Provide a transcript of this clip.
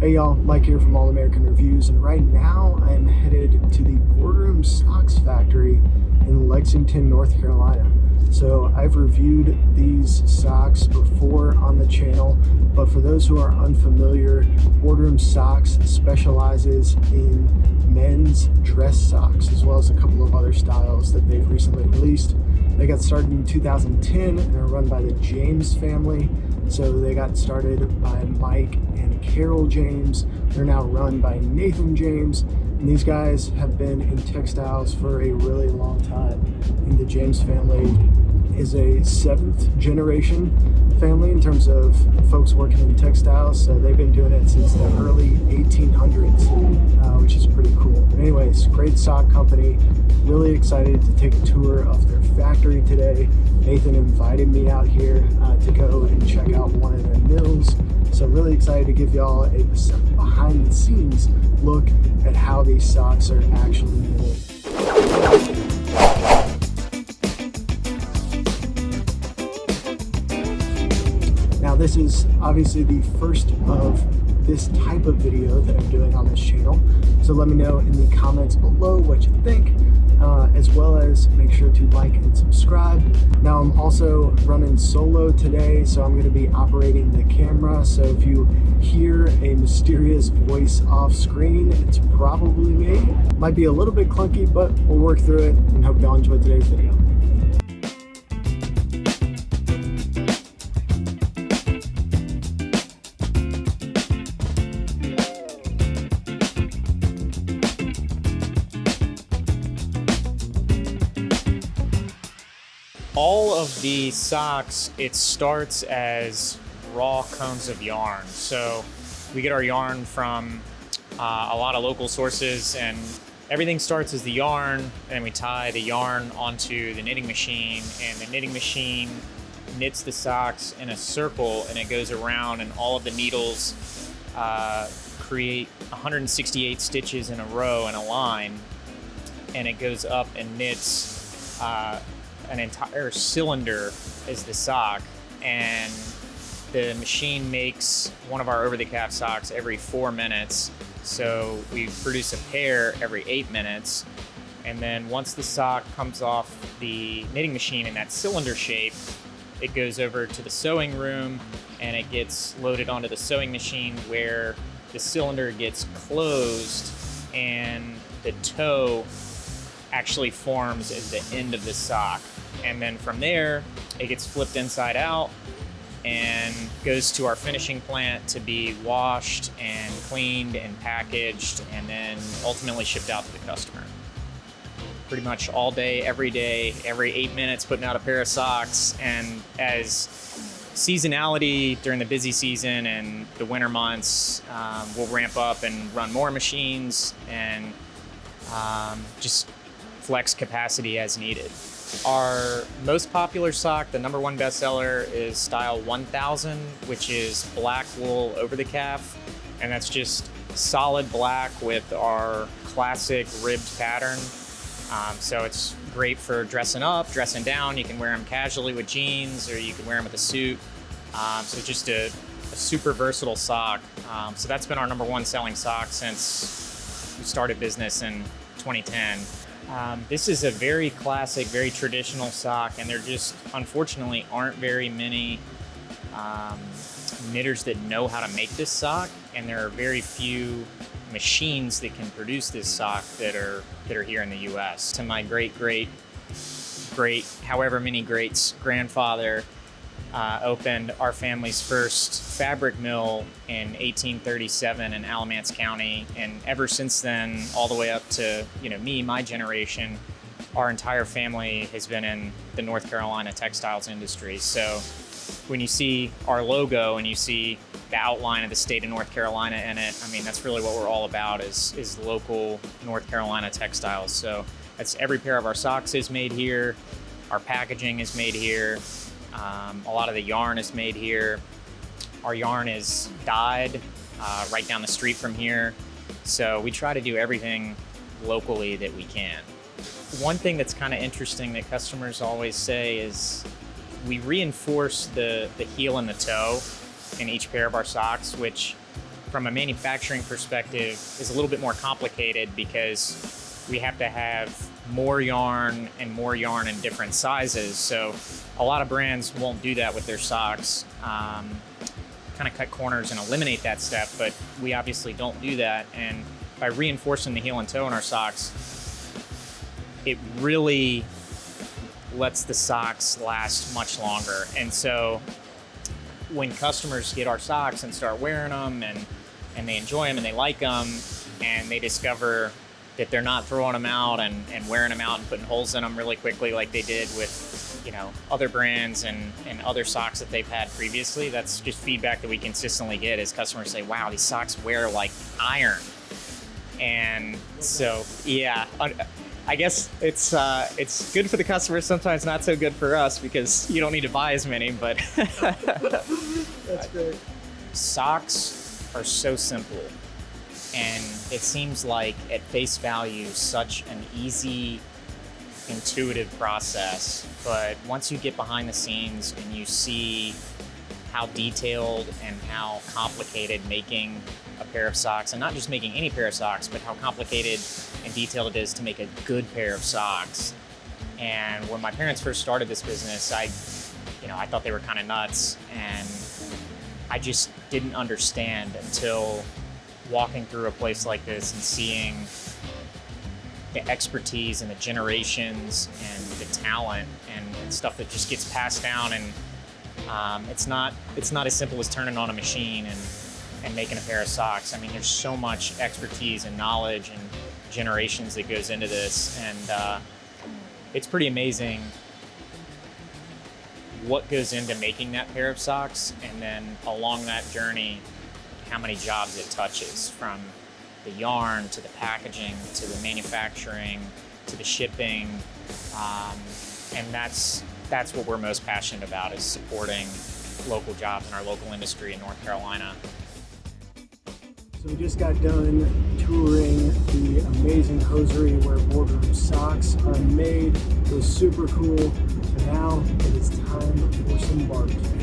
Hey y'all, Mike here from All American Reviews, and right now I'm headed to the Boardroom Socks factory in Lexington, North Carolina. So I've reviewed these socks before on the channel, but for those who are unfamiliar, Boardroom Socks specializes in men's dress socks, as well as a couple of other styles that they've recently released. They got started in 2010 and are run by the James family. So they got started by Mike and Carol James. They're now run by Nathan James. And these guys have been in textiles for a really long time. And the James family is a 7th generation family in terms of folks working in textiles. So they've been doing it since the early 1800s, which is pretty cool. But anyways, great sock company. Really excited to take a tour of their factory today. Nathan invited me out here to go and check out one of their mills. So really excited to give y'all a behind the scenes look at how these socks are actually made. Now this is obviously the first of this type of video that I'm doing on this channel. So let me know in the comments below what you think, as well as make sure to like and subscribe. Now I'm also running solo today, so I'm going to be operating the camera. So if you hear a mysterious voice off screen, it's probably me. Might be a little bit clunky, but we'll work through it, and hope y'all enjoyed today's video. All of the socks, it starts as raw cones of yarn. So we get our yarn from a lot of local sources, and everything starts as the yarn, and we tie the yarn onto the knitting machine, and the knitting machine knits the socks in a circle, and it goes around, and all of the needles create 168 stitches in a row in a line, and it goes up and knits an entire cylinder is the sock, and the machine makes one of our over-the-calf socks every 4 minutes. So we produce a pair every 8 minutes. And then once the sock comes off the knitting machine in that cylinder shape, it goes over to the sewing room and it gets loaded onto the sewing machine, where the cylinder gets closed and the toe actually forms as the end of the sock. And then from there, it gets flipped inside out and goes to our finishing plant to be washed and cleaned and packaged, and then ultimately shipped out to the customer. Pretty much all day, every 8 minutes, putting out a pair of socks. And as seasonality during the busy season and the winter months, we'll ramp up and run more machines and just flex capacity as needed. Our most popular sock, the #1 bestseller, is style 1000, which is black wool over the calf. And that's just solid black with our classic ribbed pattern. So it's great for dressing up, dressing down. You can wear them casually with jeans, or you can wear them with a suit. So just a super versatile sock. So that's been our #1 selling sock since we started business in 2010. This is a very classic, very traditional sock, and there just unfortunately aren't very many knitters that know how to make this sock, and there are very few machines that can produce this sock that are here in the US. To my great however many greats grandfather opened our family's first fabric mill in 1837 in Alamance County, and ever since then, all the way up to me, my generation, our entire family has been in the North Carolina textiles industry. So when you see our logo and you see the outline of the state of North Carolina in it, I mean, that's really what we're all about, is local North Carolina textiles. So that's every pair of our socks is made here, our packaging is made here. A lot of the yarn is made here. Our yarn is dyed right down the street from here. So we try to do everything locally that we can. One thing that's kind of interesting that customers always say is we reinforce the heel and the toe in each pair of our socks, which from a manufacturing perspective is a little bit more complicated because we have to have more yarn in different sizes. So a lot of brands won't do that with their socks, kind of cut corners and eliminate that step, but we obviously don't do that. And by reinforcing the heel and toe in our socks, it really lets the socks last much longer. And so when customers get our socks and start wearing them and they enjoy them and they like them and they discover that they're not throwing them out and wearing them out and putting holes in them really quickly like they did with, you know, other brands and other socks that they've had previously, that's just feedback that we consistently get as customers say, wow, these socks wear like iron. And so, yeah, I guess it's good for the customers, sometimes not so good for us because you don't need to buy as many, but That's great. socks are so simple. And it seems like at face value, such an easy, intuitive process. But once you get behind the scenes and you see how detailed and how complicated making a pair of socks, and not just making any pair of socks, but how complicated and detailed it is to make a good pair of socks. And when my parents first started this business, I thought they were kind of nuts, and I just didn't understand until walking through a place like this and seeing the expertise and the generations and the talent and stuff that just gets passed down. And it's not as simple as turning on a machine and making a pair of socks. I mean, there's so much expertise and knowledge and generations that goes into this, and it's pretty amazing what goes into making that pair of socks, and then along that journey, how many jobs it touches, from the yarn to the packaging to the manufacturing to the shipping, and that's what we're most passionate about, is supporting local jobs in our local industry in North Carolina. So we just got done touring the amazing hosiery where Boardroom Socks are made. It was super cool. And now it is time for some barbecue.